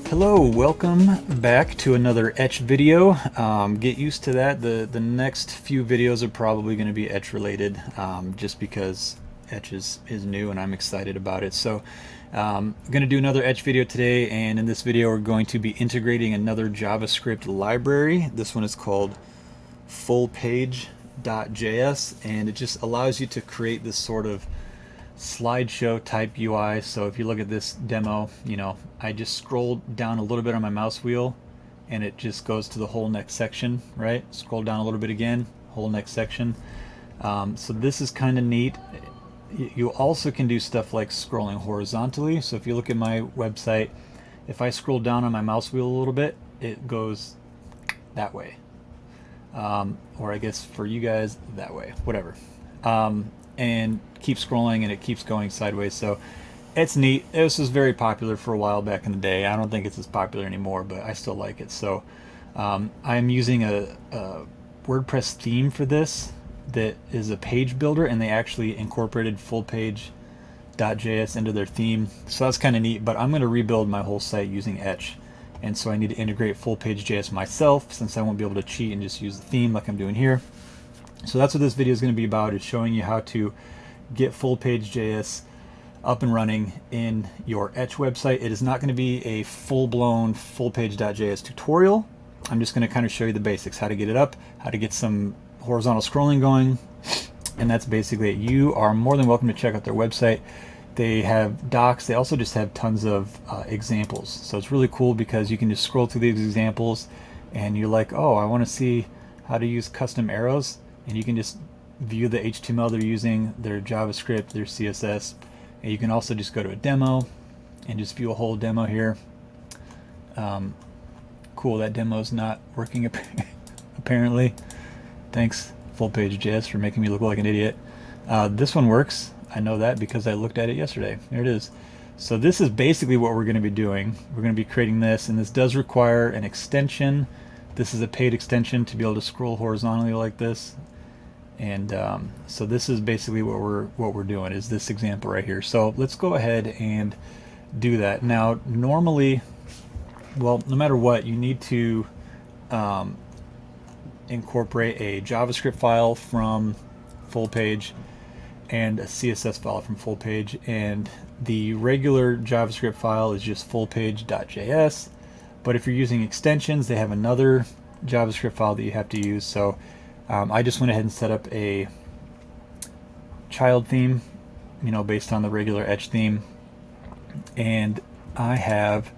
Hello, welcome back to another Etch video. Get used to that. The next few videos are probably going to be Etch related, just because Etch is new and I'm excited about it. So I'm going to do another Etch video today, and in this video we're going to be integrating another JavaScript library. This one is called Fullpagejs, and it just allows you to create this sort of slideshow type UI. So if you look at this demo, I just scroll down a little bit on my mouse wheel and it just goes to the whole next section, right? Scroll down a little bit again, whole next section. So this is kind of neat. You also can do stuff like scrolling horizontally. So if you look at my website, if I scroll down on my mouse wheel a little bit, it goes that way. Or I guess for you guys, that way, whatever. And keep scrolling and it keeps going sideways. So it's neat. This was very popular for a while back in the day. I don't think it's as popular anymore, but I still like it. So I'm using a WordPress theme for this that is a page builder, and they actually incorporated Fullpagejs into their theme. So that's kind of neat, but I'm going to rebuild my whole site using Etch. And so I need to integrate Fullpagejs myself, since I won't be able to cheat and just use the theme like I'm doing here. So that's what this video is going to be about, is showing you how to get Fullpagejs up and running in your Etch website. It is not going to be a full-blown Fullpage.js tutorial. I'm just going to kind of show you the basics, how to get it up, how to get some horizontal scrolling going, and that's basically it. You are more than welcome to check out their website. They have docs. They also just have tons of examples. So it's really cool because you can just scroll through these examples and you're like, oh, I want to see how to use custom arrows. And you can just view the HTML they're using, their JavaScript, their CSS. And you can also just go to a demo and just view a whole demo here. Cool, that demo is not working apparently. Thanks, Fullpagejs, for making me look like an idiot. This one works. I know that because I looked at it yesterday. There it is. So this is basically what we're going to be doing. We're going to be creating this, and this does require an extension. This is a paid extension to be able to scroll horizontally like this. And so this is basically what we're doing, is this example right here. So let's go ahead and do that. Now normally, well, no matter what, you need to incorporate a JavaScript file from Fullpage and a CSS file from Fullpage, and the regular JavaScript file is just fullpage.js. But if you're using extensions, they have another JavaScript file that you have to use. So I just went ahead and set up a child theme, based on the regular Etch theme. And I have,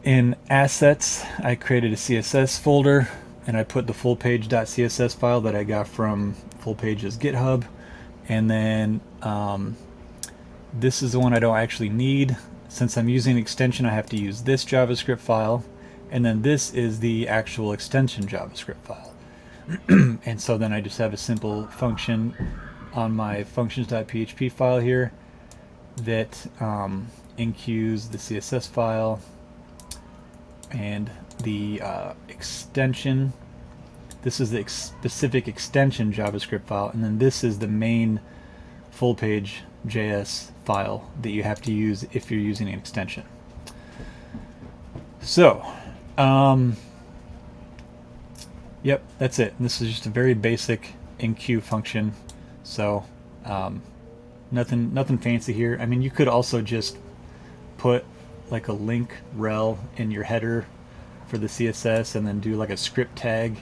in assets, I created a CSS folder, and I put the fullpage.css file that I got from Fullpage's GitHub. And then this is the one I don't actually need. Since I'm using an extension, I have to use this JavaScript file, and then this is the actual extension JavaScript file. And so then I just have a simple function on my functions.php file here that enqueues the CSS file and the extension. This is the specific extension JavaScript file, and then this is the main Fullpage.js file that you have to use if you're using an extension. So yep, that's it. And this is just a very basic enqueue function. So nothing fancy here. I mean, you could also just put like a link rel in your header for the CSS and then do like a script tag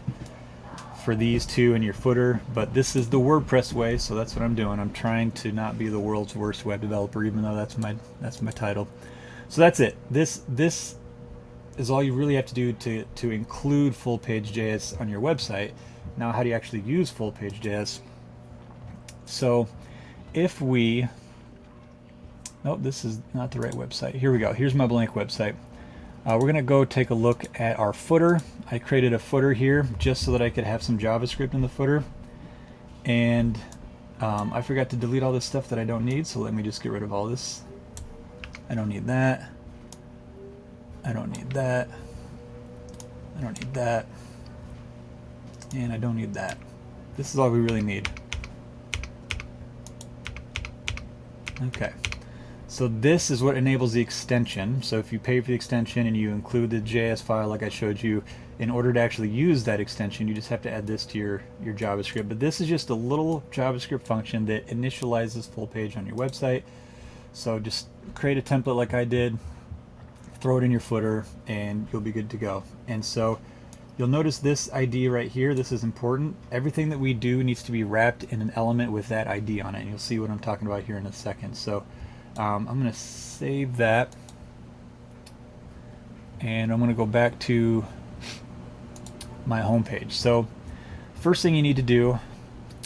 for these two in your footer, but this is the WordPress way, so that's what I'm doing. I'm trying to not be the world's worst web developer, even though that's my title. So that's it. This is all you really have to do to include Fullpagejs on your website. Now, how do you actually use Fullpagejs? So if we, nope, this is not the right website. Here we go. Here's my blank website. We're going to go take a look at our footer. I created a footer here just so that I could have some JavaScript in the footer. And I forgot to delete all this stuff that I don't need, so let me just get rid of all this. I don't need that. I don't need that. I don't need that. And I don't need that. This is all we really need. Okay. So this is what enables the extension. So if you pay for the extension and you include the JS file like I showed you, in order to actually use that extension, you just have to add this to your JavaScript. But this is just a little JavaScript function that initializes full page on your website. So just create a template like I did, throw it in your footer, and you'll be good to go. And so you'll notice this ID right here. This is important. Everything that we do needs to be wrapped in an element with that ID on it. And you'll see what I'm talking about here in a second. So I'm going to save that, and I'm going to go back to my home page. So first thing you need to do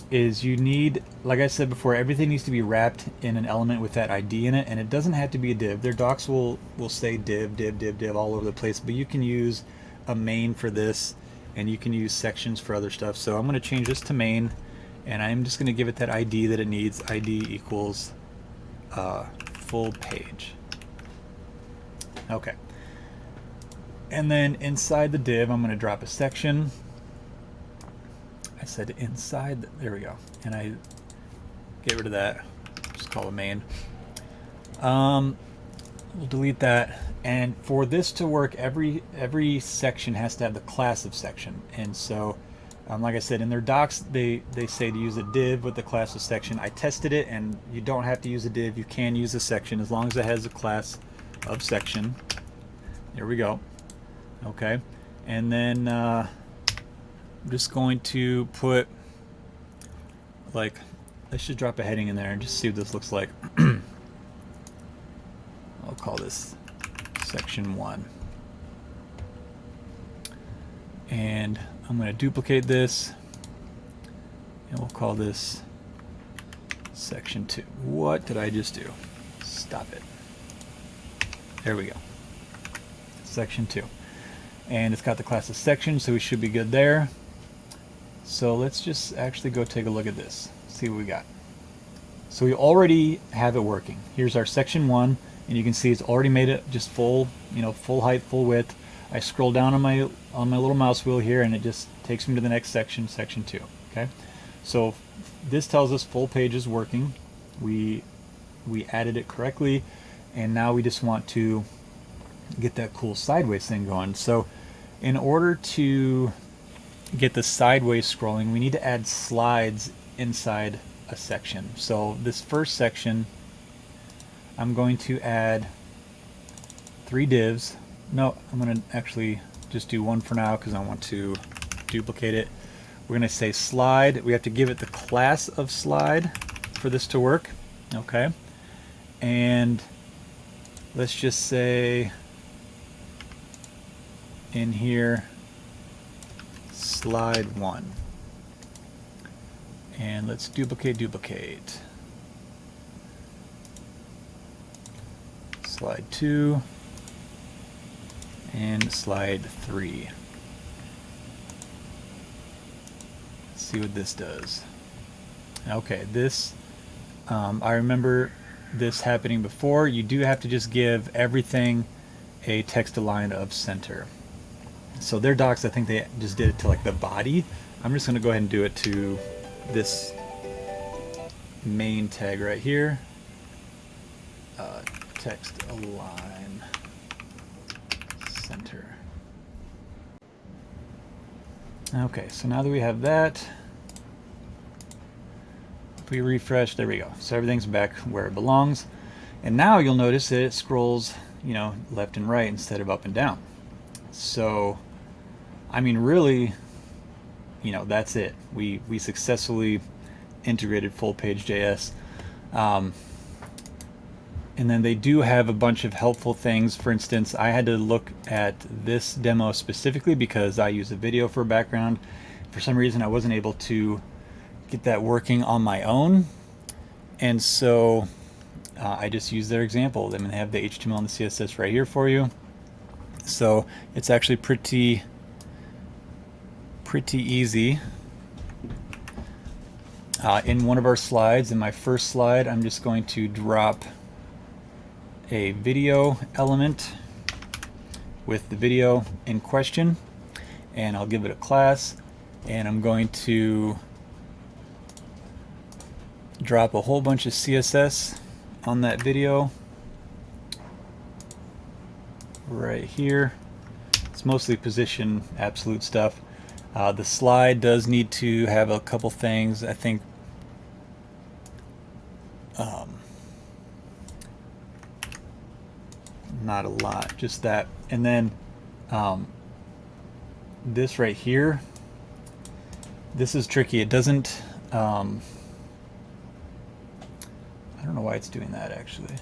is you need, like I said before, everything needs to be wrapped in an element with that ID in it, and it doesn't have to be a div. Their docs will say div, div, div, div all over the place, but you can use a main for this, and you can use sections for other stuff. So I'm going to change this to main, and I'm just going to give it that ID that it needs. ID equals full page. Okay. And then inside the div, I'm going to drop a section. I said inside, there we go. And I get rid of that. Just call it main. We'll delete that. And for this to work, every section has to have the class of section. And so, like I said, in their docs, they say to use a div with the class of section. I tested it, and you don't have to use a div. You can use a section as long as it has a class of section. There we go. Okay. And then I'm just going to put, like, let's just drop a heading in there and just see what this looks like. I'll call this section 1. And I'm going to duplicate this, and we'll call this section 2. What did I just do? Stop it. There we go. Section 2. And it's got the class of section, so we should be good there. So let's just actually go take a look at this, see what we got. So we already have it working. Here's our section 1, and you can see it's already made it just full, full height, full width. I scroll down on my little mouse wheel here, and it just takes me to the next section, section 2. Okay, so this tells us full page is working. We added it correctly, and now we just want to get that cool sideways thing going. So in order to get the sideways scrolling, we need to add slides inside a section. So this first section, I'm going to add 3 divs. No, I'm going to actually just do one for now because I want to duplicate it. We're going to say slide. We have to give it the class of slide for this to work. Okay. And let's just say in here, slide 1. And let's duplicate. Slide 2. And slide 3. Let's see what this does. Okay, this, I remember this happening before. You do have to just give everything a text align of center. So their docs, I think they just did it to like the body. I'm just going to go ahead and do it to this main tag right here. Text align center. Okay, so now that we have that, if we refresh, there we go. So everything's back where it belongs. And now you'll notice that it scrolls, left and right instead of up and down. So, I mean, really, that's it. We successfully integrated Fullpagejs. And then they do have a bunch of helpful things. For instance, I had to look at this demo specifically because I use a video for a background. For some reason, I wasn't able to get that working on my own. And so I just used their example. I mean, they have the HTML and the CSS right here for you. So it's actually pretty easy. In one of our slides, in my first slide, I'm just going to drop a video element with the video in question, and I'll give it a class, and I'm going to drop a whole bunch of CSS on that video right here. It's mostly position absolute stuff. The slide does need to have a couple things. I think not a lot, just that. And then this right here, this is tricky. It doesn't, I don't know why it's doing that actually.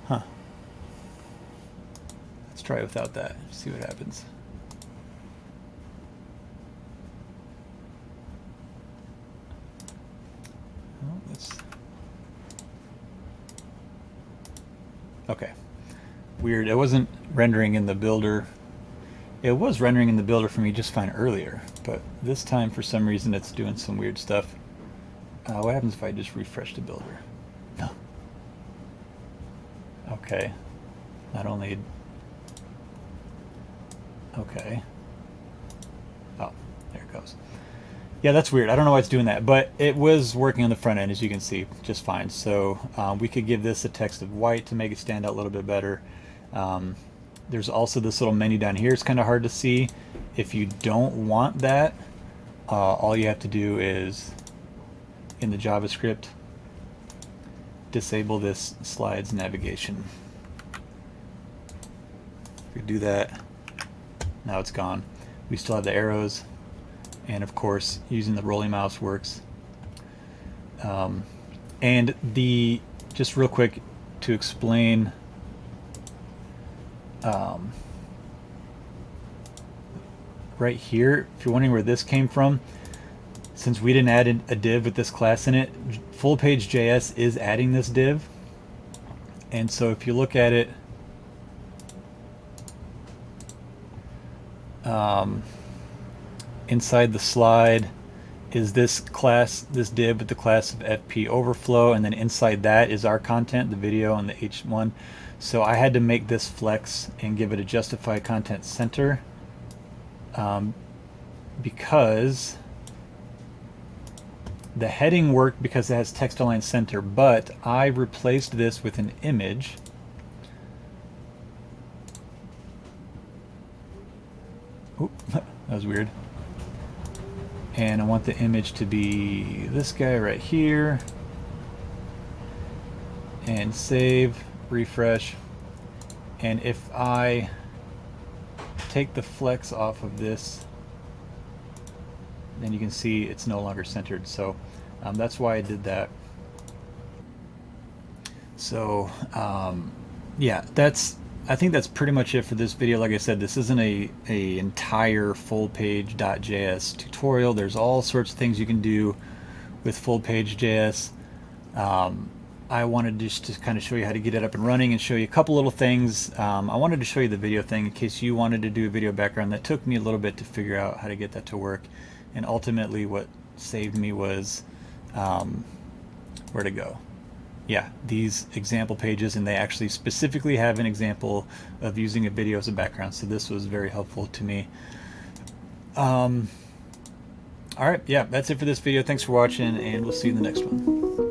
Huh. Let's try it without that, see what happens. Oh, okay. Weird. It wasn't rendering in the builder. It was rendering in the builder for me just fine earlier, but this time for some reason it's doing some weird stuff. What happens if I just refresh the builder? No. Okay. Not only... Okay. Oh, there it goes. Yeah, that's weird. I don't know why it's doing that, but it was working on the front end, as you can see, just fine. So we could give this a text of white to make it stand out a little bit better. There's also this little menu down here. It's kind of hard to see. If you don't want that, all you have to do is, in the JavaScript, disable this slides navigation. If we do that, now it's gone. We still have the arrows. And of course, using the rolling mouse works. And just real quick to explain, right here, if you're wondering where this came from, since we didn't add a div with this class in it, Fullpagejs is adding this div. And so if you look at it, inside the slide is this class, this div with the class of FP overflow, and then inside that is our content, the video and the H1. So I had to make this flex and give it a justify content center because the heading worked because it has text align center, but I replaced this with an image. Oop, that was weird. And I want the image to be this guy right here. And save, refresh. And if I take the flex off of this, then you can see it's no longer centered. So that's why I did that. So yeah, I think that's pretty much it for this video. Like I said, this isn't a entire Fullpage.js tutorial. There's all sorts of things you can do with Fullpage.js. I wanted just to kind of show you how to get it up and running and show you a couple little things. I wanted to show you the video thing in case you wanted to do a video background. That took me a little bit to figure out how to get that to work. And ultimately what saved me was where to go. Yeah, these example pages, and they actually specifically have an example of using a video as a background, so this was very helpful to me. Alright, yeah, that's it for this video. Thanks for watching, and we'll see you in the next one.